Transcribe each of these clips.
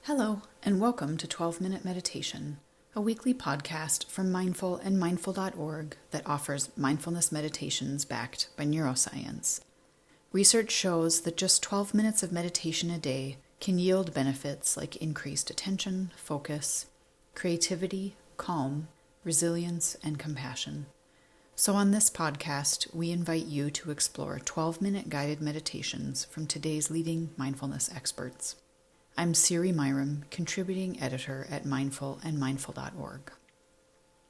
Hello, and welcome to 12-Minute Meditation, a weekly podcast from Mindful and Mindful.org that offers mindfulness meditations backed by neuroscience. Research shows that just 12 minutes of meditation a day can yield benefits like increased attention, focus, creativity, calm, resilience, and compassion. So on this podcast, we invite you to explore 12-minute guided meditations from today's leading mindfulness experts. I'm Siri Myram, contributing editor at Mindful and Mindful.org.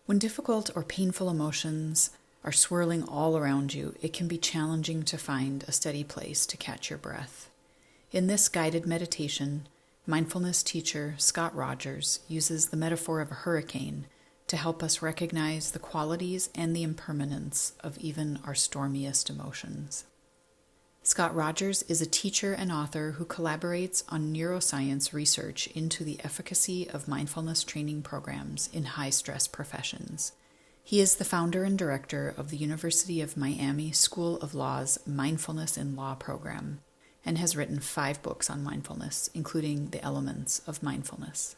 When difficult or painful emotions are swirling all around you, it can be challenging to find a steady place to catch your breath. In this guided meditation, mindfulness teacher Scott Rogers uses the metaphor of a hurricane to help us recognize the qualities and the impermanence of even our stormiest emotions. Scott Rogers is a teacher and author who collaborates on neuroscience research into the efficacy of mindfulness training programs in high-stress professions. He is the founder and director of the University of Miami School of Law's Mindfulness in Law program and has written 5 books on mindfulness, including The Elements of Mindfulness.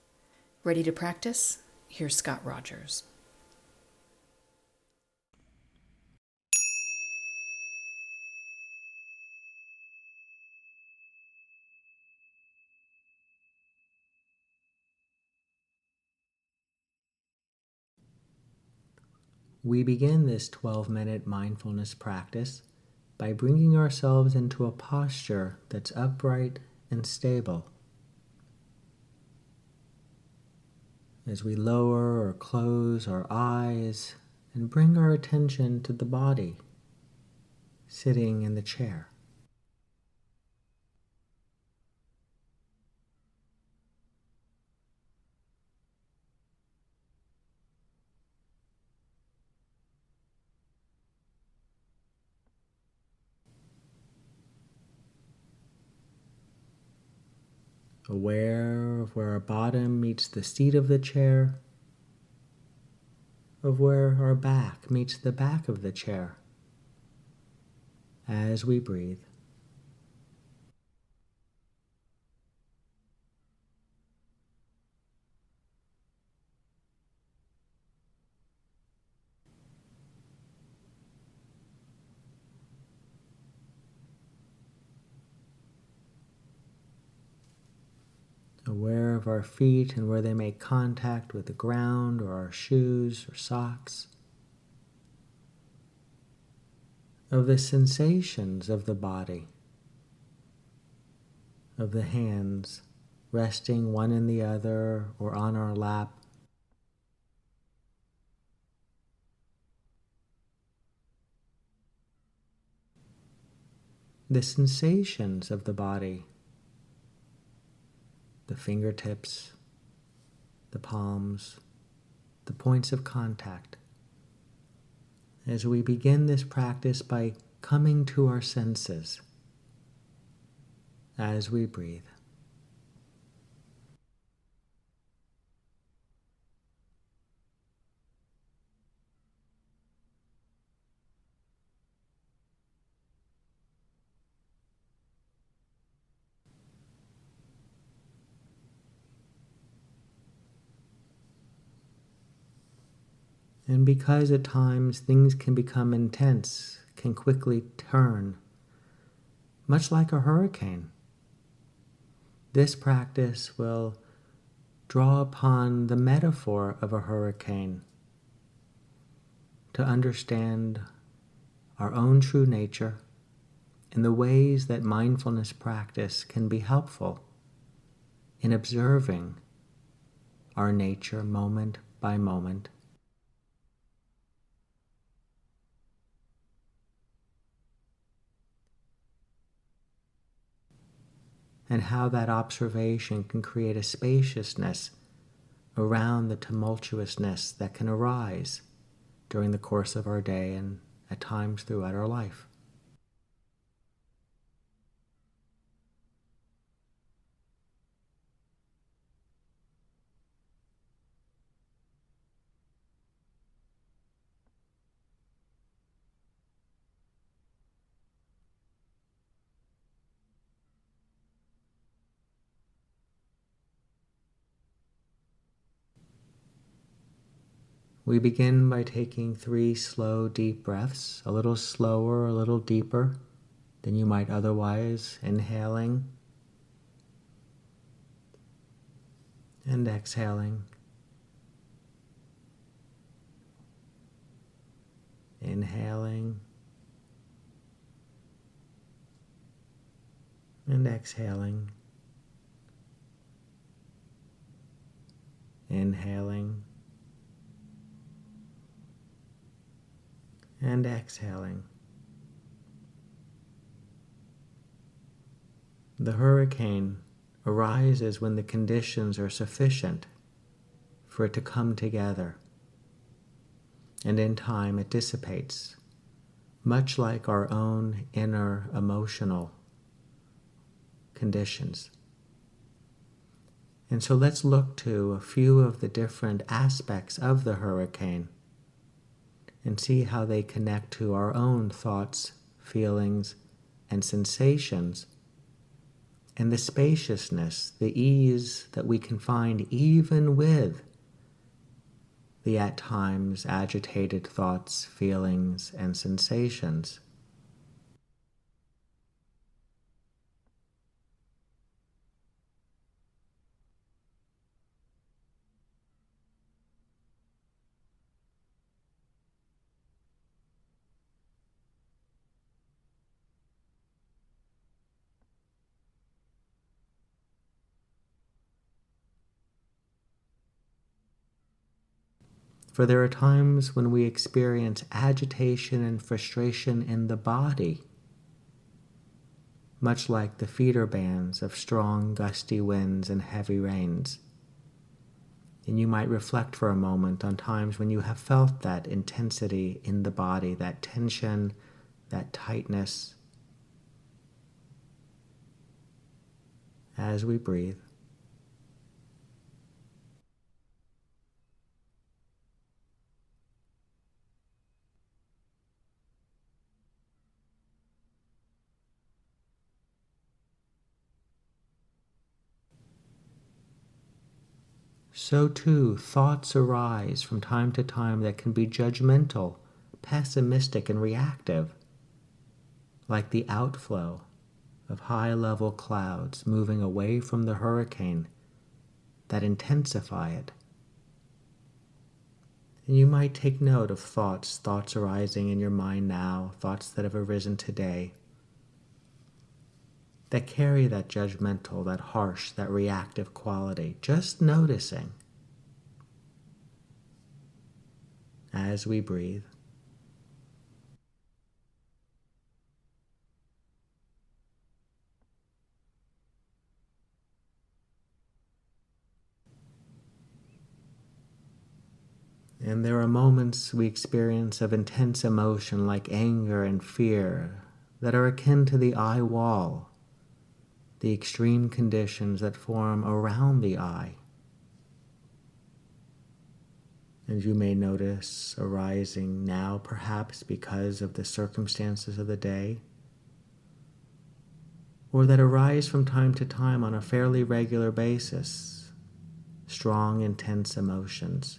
Ready to practice? Here's Scott Rogers. We begin this 12-minute mindfulness practice by bringing ourselves into a posture that's upright and stable. As we lower or close our eyes and bring our attention to the body, sitting in the chair. Aware of where our bottom meets the seat of the chair, of where our back meets the back of the chair as we breathe. Aware of our feet and where they make contact with the ground or our shoes or socks. Of the sensations of the body, of the hands resting one in the other or on our lap. The sensations of the body, the fingertips, the palms, the points of contact. As we begin this practice by coming to our senses as we breathe. And because at times things can become intense, can quickly turn, much like a hurricane, this practice will draw upon the metaphor of a hurricane to understand our own true nature and the ways that mindfulness practice can be helpful in observing our nature moment by moment. And how that observation can create a spaciousness around the tumultuousness that can arise during the course of our day and at times throughout our life. We begin by taking 3 slow, deep breaths, a little slower, a little deeper than you might otherwise, inhaling and exhaling. Inhaling and exhaling. Inhaling and exhaling. The hurricane arises when the conditions are sufficient for it to come together, and in time it dissipates, much like our own inner emotional conditions. And so let's look to a few of the different aspects of the hurricane and see how they connect to our own thoughts, feelings, and sensations, and the spaciousness, the ease that we can find even with the at times agitated thoughts, feelings, and sensations. For there are times when we experience agitation and frustration in the body, much like the feeder bands of strong gusty winds and heavy rains. And you might reflect for a moment on times when you have felt that intensity in the body, that tension, that tightness, as we breathe. So too, thoughts arise from time to time that can be judgmental, pessimistic, and reactive, like the outflow of high-level clouds moving away from the hurricane that intensify it. And you might take note of thoughts arising in your mind now, thoughts that have arisen today, that carry that judgmental, that harsh, that reactive quality. Just noticing as we breathe. And there are moments we experience of intense emotion like anger and fear that are akin to the eye wall, the extreme conditions that form around the eye. And you may notice arising now, perhaps because of the circumstances of the day, or that arise from time to time on a fairly regular basis, strong, intense emotions.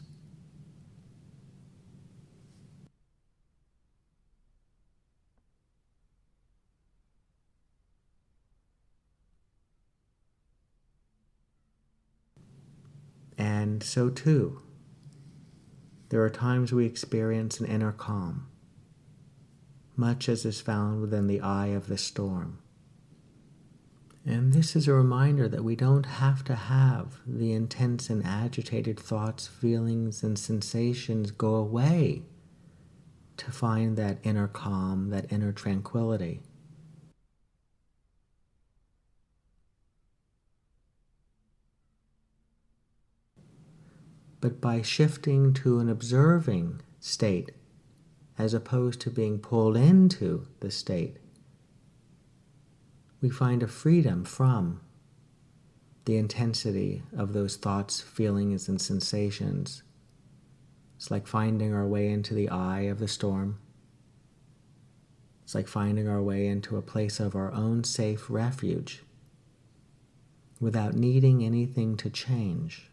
And so too, there are times we experience an inner calm, much as is found within the eye of the storm. And this is a reminder that we don't have to have the intense and agitated thoughts, feelings, and sensations go away to find that inner calm, that inner tranquility. But by shifting to an observing state, as opposed to being pulled into the state, we find a freedom from the intensity of those thoughts, feelings, and sensations. It's like finding our way into the eye of the storm. It's like finding our way into a place of our own safe refuge without needing anything to change.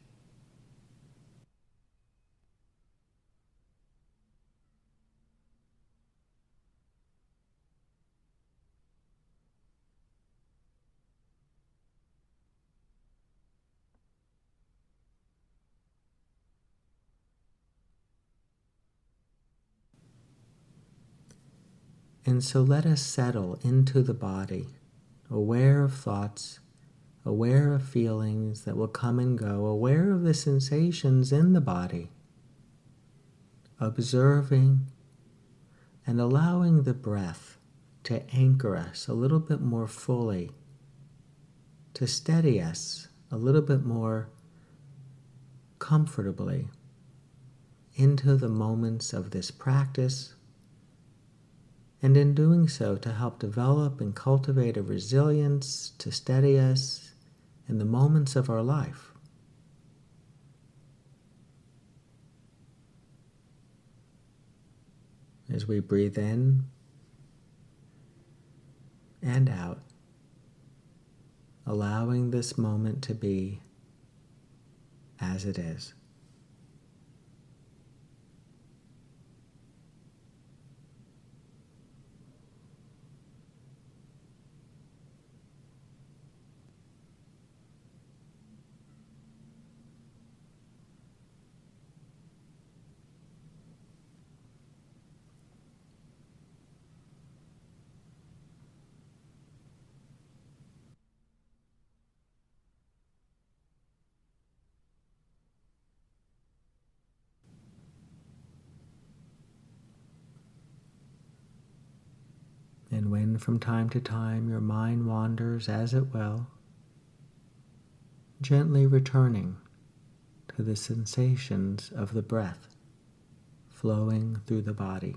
And so let us settle into the body, aware of thoughts, aware of feelings that will come and go, aware of the sensations in the body, observing and allowing the breath to anchor us a little bit more fully, to steady us a little bit more comfortably into the moments of this practice, and in doing so to help develop and cultivate a resilience to steady us in the moments of our life. As we breathe in and out, allowing this moment to be as it is. And when from time to time your mind wanders as it will, gently returning to the sensations of the breath flowing through the body.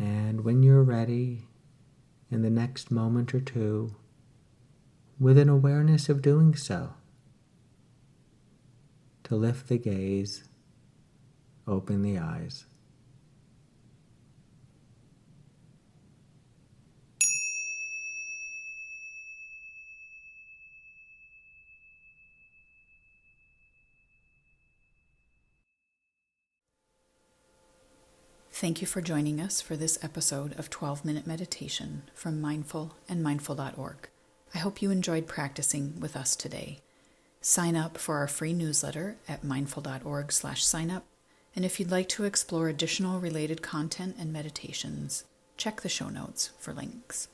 And when you're ready, in the next moment or two, with an awareness of doing so, to lift the gaze, open the eyes. Thank you for joining us for this episode of 12-Minute Meditation from Mindful and Mindful.org. I hope you enjoyed practicing with us today. Sign up for our free newsletter at mindful.org/signup, and if you'd like to explore additional related content and meditations, check the show notes for links.